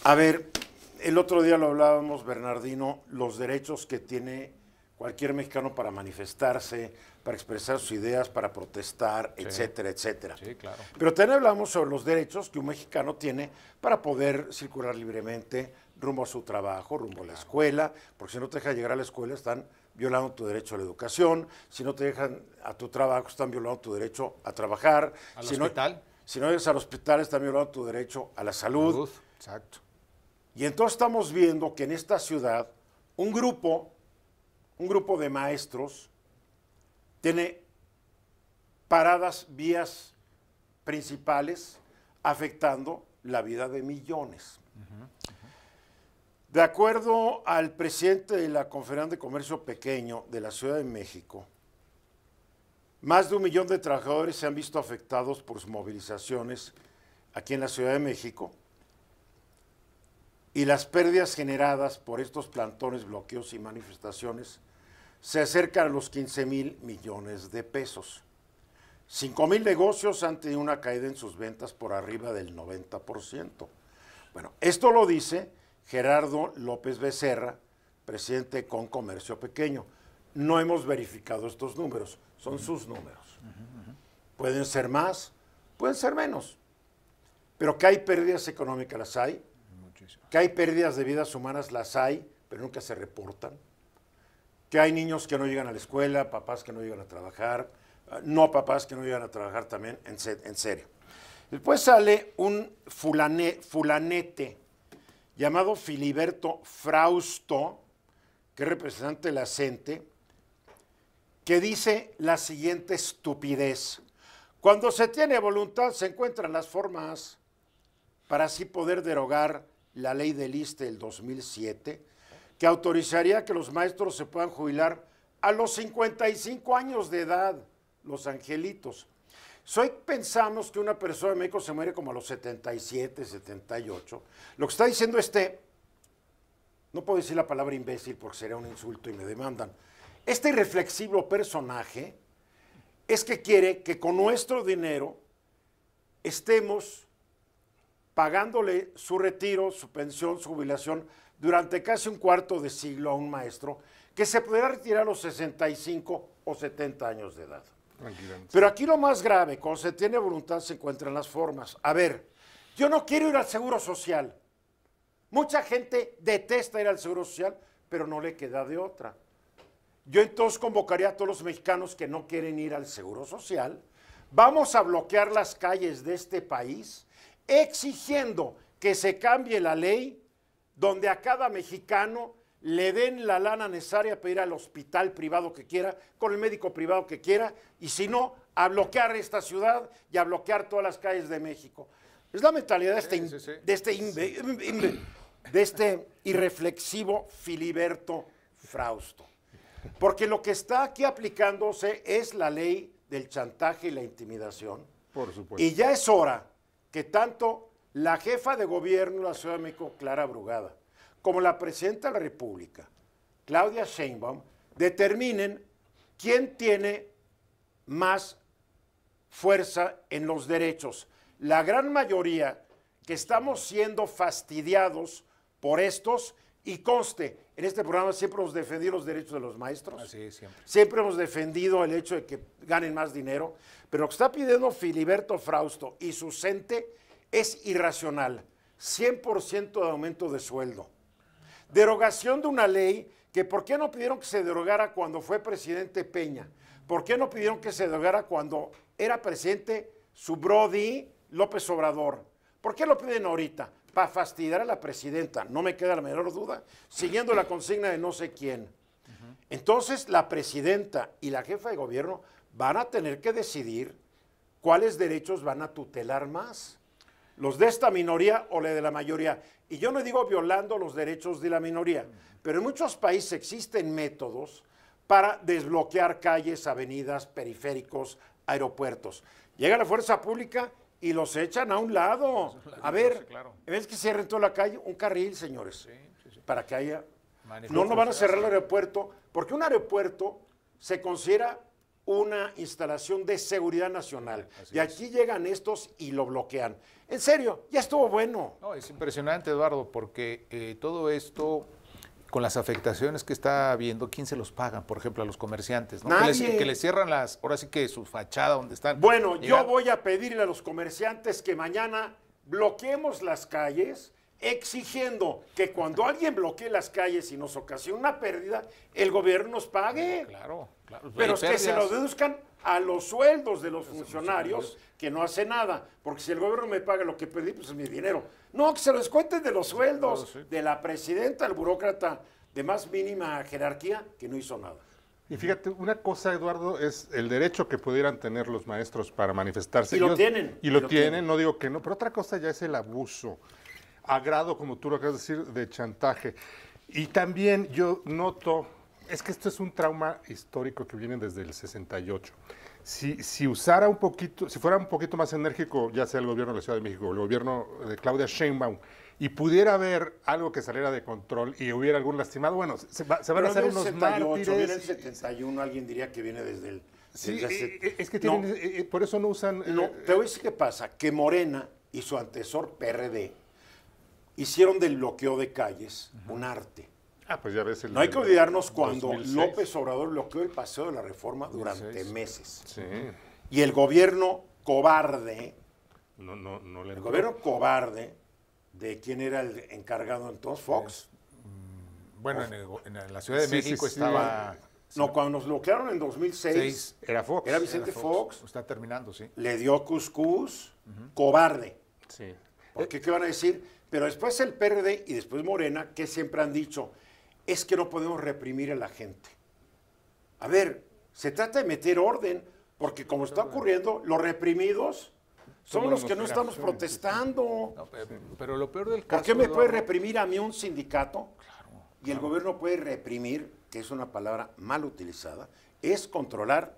A ver, el otro día lo hablábamos, Bernardino, los derechos que tiene cualquier mexicano para manifestarse, para expresar sus ideas, para protestar, Sí. etcétera, etcétera. Sí, claro. Pero también hablamos sobre los derechos que un mexicano tiene para poder circular libremente rumbo a su trabajo, rumbo a la escuela, porque si no te dejan llegar a la escuela están violando tu derecho a la educación, si no te dejan a tu trabajo están violando tu derecho a trabajar. ¿Al si hospital? Si no llegas al hospital están violando tu derecho a la salud. Exacto. Y entonces estamos viendo que en esta ciudad un grupo de maestros tiene paradas vías principales afectando la vida de millones. De acuerdo al presidente de la Confederación de Comercio Pequeño de la Ciudad de México, más de 1 millón de trabajadores se han visto afectados por sus movilizaciones aquí en la Ciudad de México y las pérdidas generadas por estos plantones, bloqueos y manifestaciones se acercan a los 15,000 millones de pesos. 5,000 negocios han tenido una caída en sus ventas por arriba del 90%. Bueno, esto lo dice Gerardo López Becerra, presidente de Concomercio Pequeño. No hemos verificado estos números, son sus números. Pueden ser más, pueden ser menos. Pero que hay pérdidas económicas, las hay. Muchísimo. Que hay pérdidas de vidas humanas, las hay, pero nunca se reportan. Que hay niños que no llegan a la escuela, papás que no llegan a trabajar, no papás que no llegan a trabajar también, en serio. Después sale un fulanete llamado Filiberto Frausto, que es representante de la CENTE, que dice la siguiente estupidez. Cuando se tiene voluntad se encuentran las formas para así poder derogar la ley del ISSSTE del 2007, que autorizaría que los maestros se puedan jubilar a los 55 años de edad, los angelitos. Hoy pensamos que una persona en México se muere como a los 77, 78. Lo que está diciendo no puedo decir la palabra imbécil porque sería un insulto y me demandan. Este irreflexivo personaje es que quiere que con nuestro dinero estemos pagándole su retiro, su pensión, su jubilación durante casi un cuarto de siglo a un maestro que se podrá retirar a los 65 o 70 años de edad. Pero aquí lo más grave, cuando se tiene voluntad se encuentran las formas. A ver, yo no quiero ir al Seguro Social. Mucha gente detesta ir al Seguro Social, pero no le queda de otra. Yo entonces convocaría a todos los mexicanos que no quieren ir al Seguro Social. Vamos a bloquear las calles de este país exigiendo que se cambie la ley donde a cada mexicano le den la lana necesaria para ir al hospital privado que quiera, con el médico privado que quiera, y si no, a bloquear esta ciudad y a bloquear todas las calles de México. Es la mentalidad de este irreflexivo Filiberto Frausto. Porque lo que está aquí aplicándose es la ley del chantaje y la intimidación. Por supuesto. Y ya es hora que tanto la jefa de gobierno de la Ciudad de México, Clara Brugada, como la presidenta de la República, Claudia Sheinbaum, determinen quién tiene más fuerza en los derechos. La gran mayoría que estamos siendo fastidiados por estos, y conste, en este programa siempre hemos defendido los derechos de los maestros. Así siempre. Siempre hemos defendido el hecho de que ganen más dinero, pero lo que está pidiendo Filiberto Frausto y su CENTE es irracional. 100% de aumento de sueldo. Derogación de una ley que ¿por qué no pidieron que se derogara cuando fue presidente Peña? ¿Por qué no pidieron que se derogara cuando era presidente su brody López Obrador? ¿Por qué lo piden ahorita? Para fastidiar a la presidenta, no me queda la menor duda, siguiendo la consigna de no sé quién. Entonces la presidenta y la jefa de gobierno van a tener que decidir cuáles derechos van a tutelar más. Los de esta minoría o la de la mayoría. Y yo no digo violando los derechos de la minoría, pero en muchos países existen métodos para desbloquear calles, avenidas, periféricos, aeropuertos. Llega la fuerza pública y los echan a un lado. A ver, en vez que cierren toda la calle, un carril, señores, para que haya... No van a cerrar el aeropuerto, porque un aeropuerto se considera una instalación de seguridad nacional. Así Y es. aquí llegan estos y lo bloquean. En serio, ya estuvo bueno. No, es impresionante, Eduardo, porque todo esto, con las afectaciones que está habiendo, ¿quién se los paga? Por ejemplo, a los comerciantes, ¿no? Nadie. Que les cierran ahora sí que su fachada donde están. Bueno, Mira, yo voy a pedirle a los comerciantes que mañana bloqueemos las calles, exigiendo que cuando alguien bloquee las calles y nos ocasiona una pérdida, el gobierno nos pague. Claro, claro. Pero Hay es que se lo pérdidas. deduzcan a los sueldos de los funcionarios que no hacen nada. Porque si el gobierno me paga lo que pedí, pues es mi dinero. No, que se lo descuenten de los sueldos sí. de la presidenta, el burócrata de más mínima jerarquía, que no hizo nada. Y fíjate, una cosa, Eduardo, es el derecho que pudieran tener los maestros para manifestarse. Y lo tienen. Y lo tienen, no digo que no, pero otra cosa ya es el abuso, a grado, como tú lo acabas de decir, de chantaje. Y también yo noto, es que esto es un trauma histórico que viene desde el 68. Si usara un poquito, si fuera un poquito más enérgico, ya sea el gobierno de la Ciudad de México o el gobierno de Claudia Sheinbaum, y pudiera haber algo que saliera de control y hubiera algún lastimado, bueno, se van a Pero hacer viene el unos 68, mártires. viene el 71, alguien diría que viene desde el... Sí, desde hace- es que No, tienen, por eso no usan... No, te voy a decir qué pasa, que Morena y su antecesor PRD hicieron del bloqueo de calles un arte. pues ya ves el... No hay que olvidarnos cuando 2006. López Obrador bloqueó el paseo de la Reforma durante 2006. meses. Sí, Y el gobierno cobarde, no le el entró. gobierno cobarde de quién era el encargado entonces, Fox. Bueno, en la Ciudad de Sí, México sí, sí. estaba... No, cuando nos bloquearon en 2006, Era Fox. era Vicente Fox, Está terminando, sí. le dio cuscús, cobarde. Sí. Porque, ¿qué van a decir? Pero después el PRD y después Morena, que siempre han dicho, es que no podemos reprimir a la gente. A ver, se trata de meter orden, porque como está ocurriendo, los reprimidos somos los que no estamos protestando. No, pero lo peor del caso... ¿Por qué me puede Eduardo, reprimir a mí un sindicato? Y el gobierno puede reprimir, que es una palabra mal utilizada, es controlar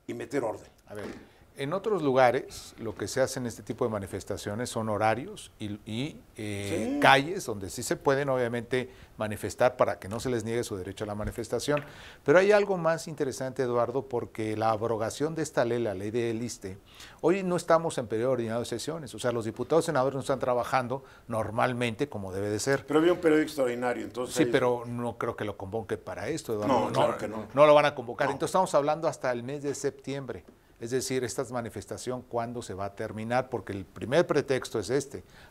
y meter orden. A ver, en otros lugares lo que se hace en este tipo de manifestaciones son horarios y Sí. calles donde sí se pueden obviamente manifestar para que no se les niegue su derecho a la manifestación. Pero hay algo más interesante, Eduardo, porque la abrogación de esta ley, la ley del ISSSTE, hoy no estamos en periodo ordinario de sesiones, o sea, los diputados y senadores no están trabajando normalmente como debe de ser. Pero había un periodo extraordinario, entonces... Sí, pero no creo que lo convoque para esto, Eduardo. No, claro que no. No lo van a convocar. No. Entonces estamos hablando hasta el mes de septiembre. Es decir, esta manifestación, ¿cuándo se va a terminar? Porque el primer pretexto es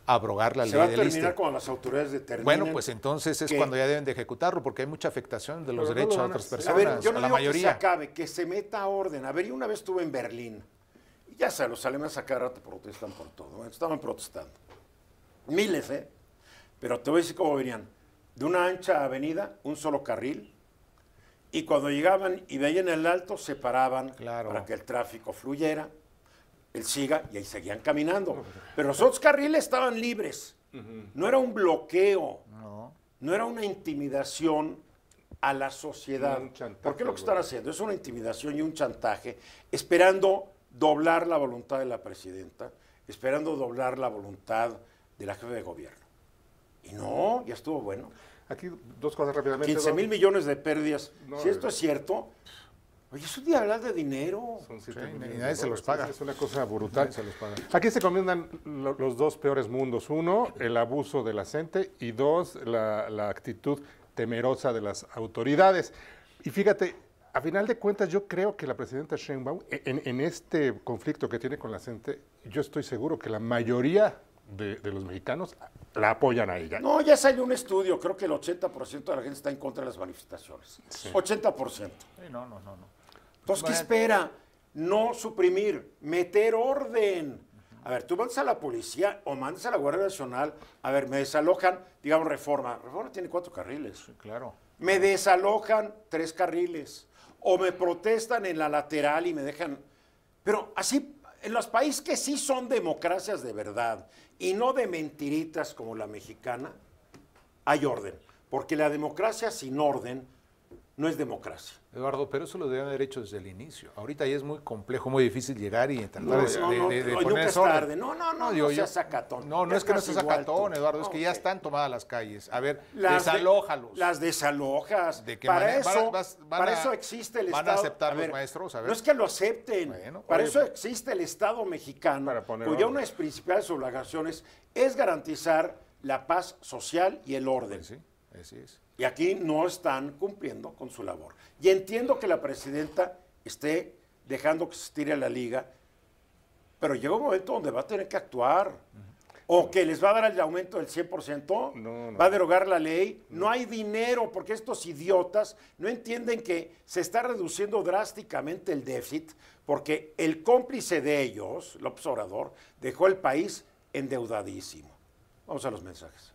abrogar la se ley va a del terminar ISSSTE. cuando las autoridades determinen... Bueno, pues entonces es que- cuando ya deben de ejecutarlo, porque hay mucha afectación de los Pero no derechos lo a van a otras hacer. personas, A ver, yo no a la digo que se mayoría. acabe, que se meta orden. A ver, yo una vez estuve en Berlín. Y ya sabes, los alemanes a cada rato protestan por todo. Bueno, estaban protestando. Miles, ¿eh? Pero te voy a decir cómo venían. De una ancha avenida, un solo carril. Y cuando llegaban y veían el alto, se paraban Claro. para que el tráfico fluyera, él siga, y ahí seguían caminando. Pero los otros carriles estaban libres. No era un bloqueo. No. No era una intimidación a la sociedad. Un chantaje, ¿Por qué lo que güey. están haciendo? Es una intimidación y un chantaje, esperando doblar la voluntad de la presidenta, esperando doblar la voluntad de la jefe de gobierno. Y no, ya estuvo bueno. Aquí dos cosas rápidamente. 15 mil millones de pérdidas. No, Si esto es cierto, oye, es un día hablar de dinero. Son Sí, 7 millones y de nadie se los dólares. paga. Es una cosa brutal. Nadie se los paga. Aquí se combinan los dos peores mundos. Uno, el abuso de la gente, y dos, la actitud temerosa de las autoridades. Y fíjate, a final de cuentas, yo creo que la presidenta Sheinbaum, en este conflicto que tiene con la gente, yo estoy seguro que la mayoría de los mexicanos la apoyan a ella. No, ya salió un estudio, creo que el 80% de la gente está en contra de las manifestaciones. 80%. Sí, no. Entonces, ¿qué espera? No suprimir, meter orden. A ver, tú mandas a la policía o mandas a la Guardia Nacional, a ver, me desalojan, digamos, Reforma. Reforma tiene 4 carriles. Sí, claro. Me desalojan 3 carriles. O me protestan en la lateral y me dejan... Pero así, en los países que sí son democracias de verdad y no de mentiritas como la mexicana, hay orden. Porque la democracia sin orden no es democracia. Eduardo, pero eso lo debían haber hecho desde el inicio. Ahorita ya es muy complejo, muy difícil llegar y tratar de nunca poner es tarde. No seas sacatón. No es que no seas sacatón, Eduardo, es que ya están tomadas las calles. A ver, desalójalos. Las desalojas. ¿De qué para manera? eso, para eso existe el Estado. ¿Van a aceptar los maestros? A ver. No es que lo acepten. Bueno, para eso existe el Estado mexicano, cuya una de las principales obligaciones es garantizar la paz social y el orden. Sí, así es. Y aquí no están cumpliendo con su labor. Y entiendo que la presidenta esté dejando que se estire la liga, pero llega un momento donde va a tener que actuar. O que les va a dar el aumento del 100%, va a derogar la ley. No hay dinero porque estos idiotas no entienden que se está reduciendo drásticamente el déficit porque el cómplice de ellos, López Obrador, dejó el país endeudadísimo. Vamos a los mensajes.